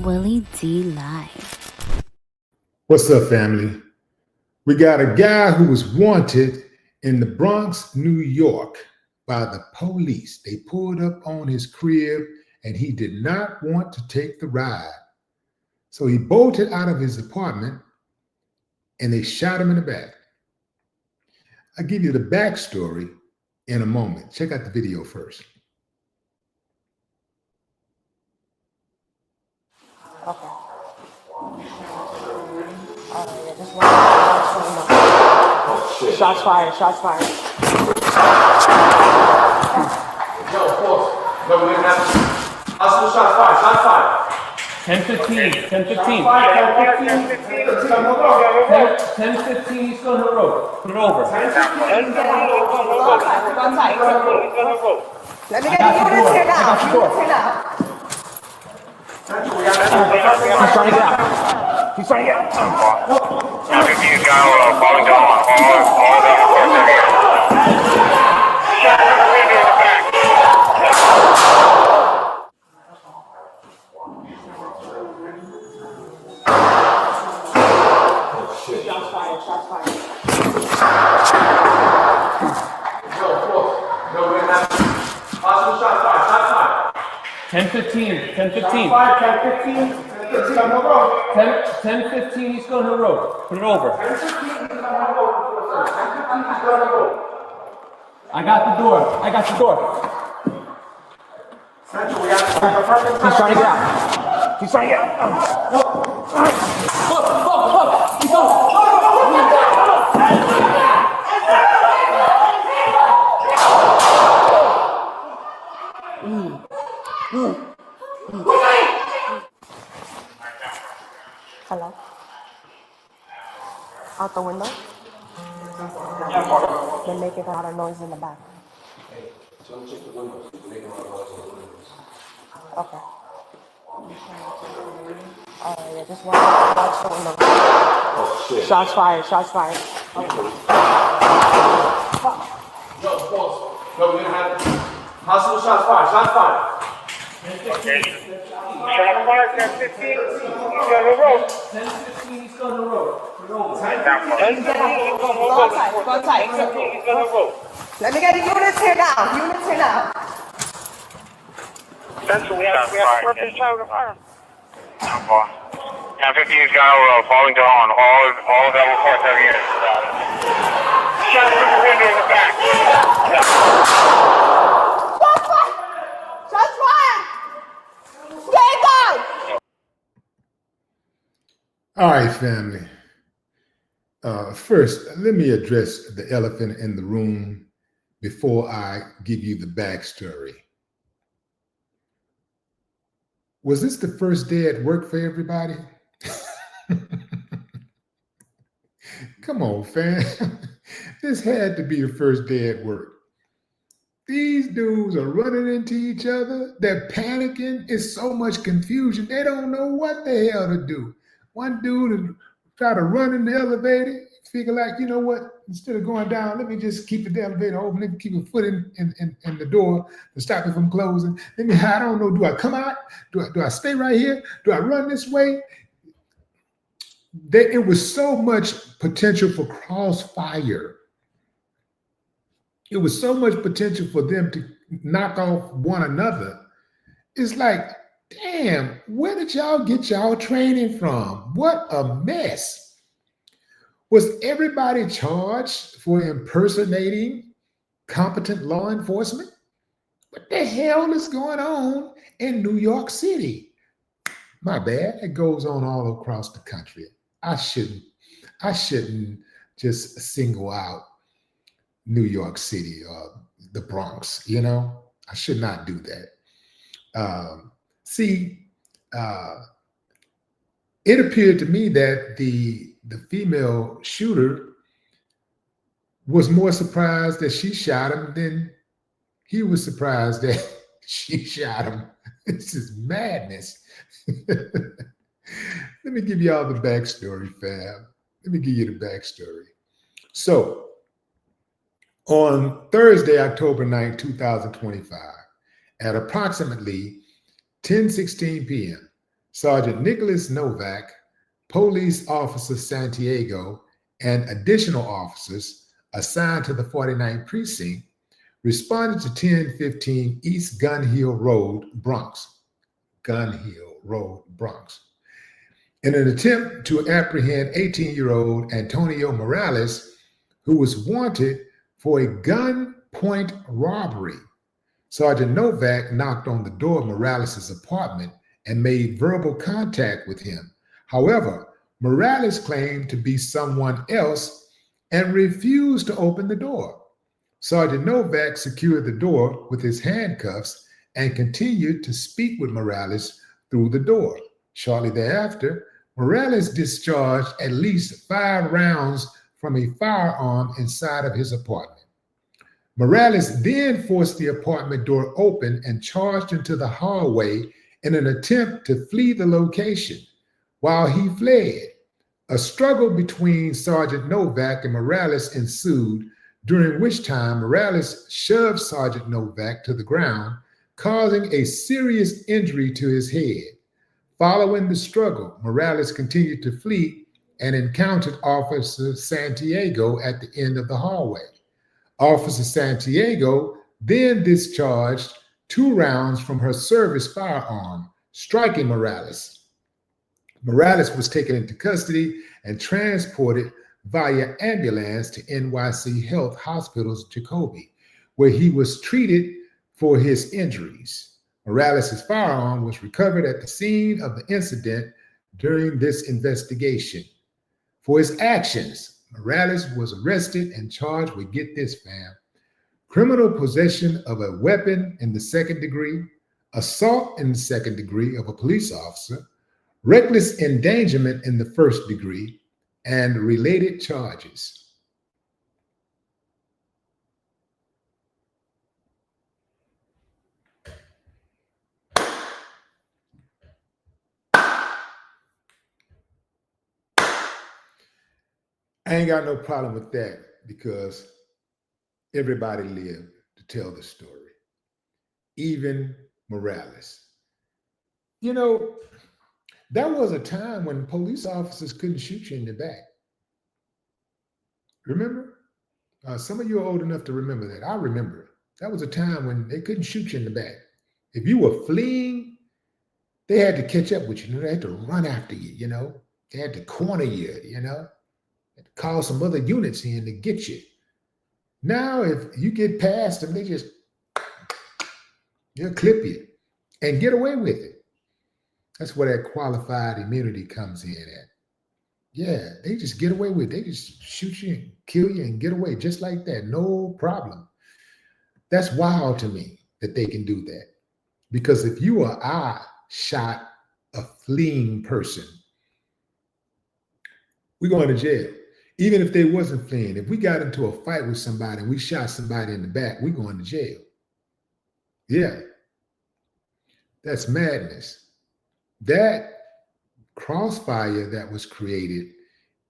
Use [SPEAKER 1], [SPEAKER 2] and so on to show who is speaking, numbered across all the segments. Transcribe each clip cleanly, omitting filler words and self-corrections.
[SPEAKER 1] Willie D Live.
[SPEAKER 2] What's up, family? We got a guy who was wanted in the Bronx, New York by the police. They pulled up on his crib and he did not want to take the ride. So he bolted out of his apartment and they shot him in the back. I'll give you the backstory in a moment. Check out the video first.
[SPEAKER 3] Okay. Shots fired, shots fired.
[SPEAKER 4] Yo, pause. No, we didn't have hospital shots fired, shots fired.
[SPEAKER 5] 10-15, 10-15. 10-15, he's going to the road. Put it over.
[SPEAKER 3] Let me get the units here now. Units here now.
[SPEAKER 5] He's trying to get out. He's trying to get out.
[SPEAKER 3] Shots fired, shots fired.
[SPEAKER 4] Yo, pause. No, we didn't have hospital shots fired, shots fired.
[SPEAKER 5] 10-15, 10-15. 10-15, he's going to the road. Put it over. I got the door. I got the door. He's trying to get out. He's trying to get out. Look. He's on.
[SPEAKER 3] Hello? Out the window? They're making a lot of noise in the back. Okay. Alright, just watch the window. Shots fired, shots fired. Okay.
[SPEAKER 4] Yo, pause. No, we didn't have hospital shots fired, shots fired.
[SPEAKER 6] Shot fired, 10-15, he's on the road.
[SPEAKER 5] 10-15, he's going to the road. Put it over.
[SPEAKER 6] 10-15, he's on the road.
[SPEAKER 3] Let me get the units here now. Units here now.
[SPEAKER 6] Central, we have purpose child of fire.
[SPEAKER 7] 10-15 is going to road, falling down. All level 4 heavy units.
[SPEAKER 6] Shot through the window in the back.
[SPEAKER 3] Shots fired! Stay down!
[SPEAKER 2] All right, family. First, let me address the elephant in the room before I give you the backstory. Was this the first day at work for everybody? Come on, fam. This had to be the first day at work. These dudes are running into each other. They're panicking. It's so much confusion. They don't know what the hell to do. One dude try to run in the elevator, figure like, you know what, instead of going down, let me just keep the elevator open, let me keep a foot in the door to stop it from closing. I don't know, do I come out? Do I stay right here? Do I run this way? It was so much potential for crossfire. It was so much potential for them to knock off one another. It's like, damn, where did y'all get y'all training from? What a mess. Was everybody charged for impersonating competent law enforcement? What the hell is going on in New York City? My bad, it goes on all across the country. I shouldn't just single out New York City or the Bronx, you know? I should not do that. It appeared to me that the female shooter was more surprised that she shot him than he was surprised that she shot him. This is madness. Let me give you all the backstory, fam. Let me give you the backstory. So, on Thursday, October 9, 2025, at approximately 10:16 p.m., Sergeant Nicholas Novak, Police Officer Santiago, and additional officers assigned to the 49th Precinct responded to 1015 East Gun Hill Road, Bronx. Gun Hill Road, Bronx. In an attempt to apprehend 18-year-old Antonio Morales, who was wanted for a gunpoint robbery. Sergeant Novak knocked on the door of Morales' apartment and made verbal contact with him. However, Morales claimed to be someone else and refused to open the door. Sergeant Novak secured the door with his handcuffs and continued to speak with Morales through the door. Shortly thereafter, Morales discharged at least 5 rounds from a firearm inside of his apartment. Morales then forced the apartment door open and charged into the hallway in an attempt to flee the location. While he fled, a struggle between Sergeant Novak and Morales ensued, during which time Morales shoved Sergeant Novak to the ground, causing a serious injury to his head. Following the struggle, Morales continued to flee and encountered Officer Santiago at the end of the hallway. Officer Santiago then discharged 2 rounds from her service firearm, striking Morales. Morales was taken into custody and transported via ambulance to NYC Health Hospital's Jacoby, where he was treated for his injuries. Morales' firearm was recovered at the scene of the incident during this investigation. For his actions, Morales was arrested and charged with, get this, fam, criminal possession of a weapon in the 2nd degree, assault in the 2nd degree of a police officer, reckless endangerment in the 1st degree, and related charges. I ain't got no problem with that because everybody lived to tell the story, even Morales. You know, there was a time when police officers couldn't shoot you in the back. Remember? Some of you are old enough to remember that. I remember it. That was a time when they couldn't shoot you in the back. If you were fleeing, they had to catch up with you. They had to run after you, They had to corner you, They had to call some other units in to get you. Now, if you get past them, they just clip you and get away with it. That's where that qualified immunity comes in at. Yeah, they just get away with it. They just shoot you and kill you and get away just like that. No problem. That's wild to me that they can do that. Because if you or I shot a fleeing person, we're going to jail. Even if they wasn't fleeing, if we got into a fight with somebody and we shot somebody in the back, we're going to jail. Yeah. That's madness. That crossfire that was created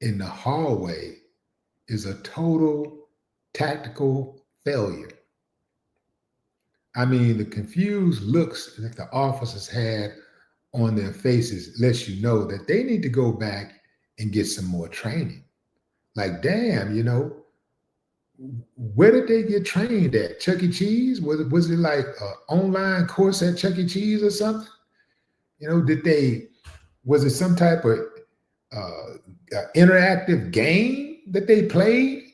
[SPEAKER 2] in the hallway is a total tactical failure. I mean, the confused looks that the officers had on their faces lets you know that they need to go back and get some more training. Like, damn, where did they get trained at? Chuck E. Cheese? Was it like an online course at Chuck E. Cheese or something? Was it some type of interactive game that they played?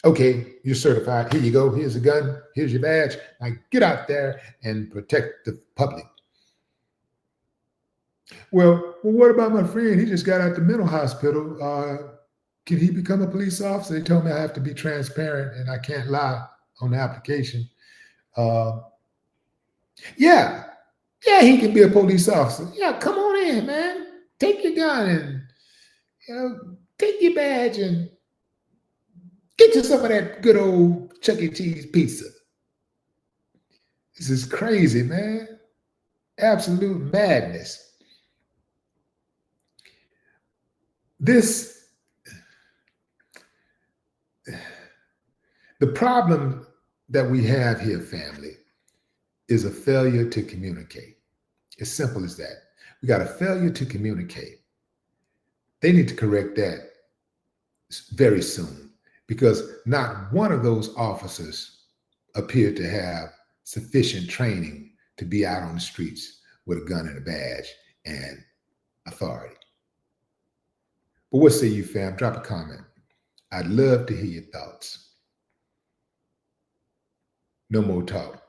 [SPEAKER 2] Okay, you're certified. Here you go. Here's a gun. Here's your badge. Now get out there and protect the public. Well, what about my friend? He just got out the mental hospital. Can he become a police officer? They told me I have to be transparent and I can't lie on the application. Yeah, he can be a police officer. Yeah, come on in, man. Take your gun and take your badge and get you some of that good old Chuck E. Cheese pizza. This is crazy, man. Absolute madness. The problem that we have here, family, is a failure to communicate. As simple as that. We got a failure to communicate. They need to correct that very soon, because not one of those officers appeared to have sufficient training to be out on the streets with a gun and a badge and authority. But what say you, fam? Drop a comment. I'd love to hear your thoughts. No more talk.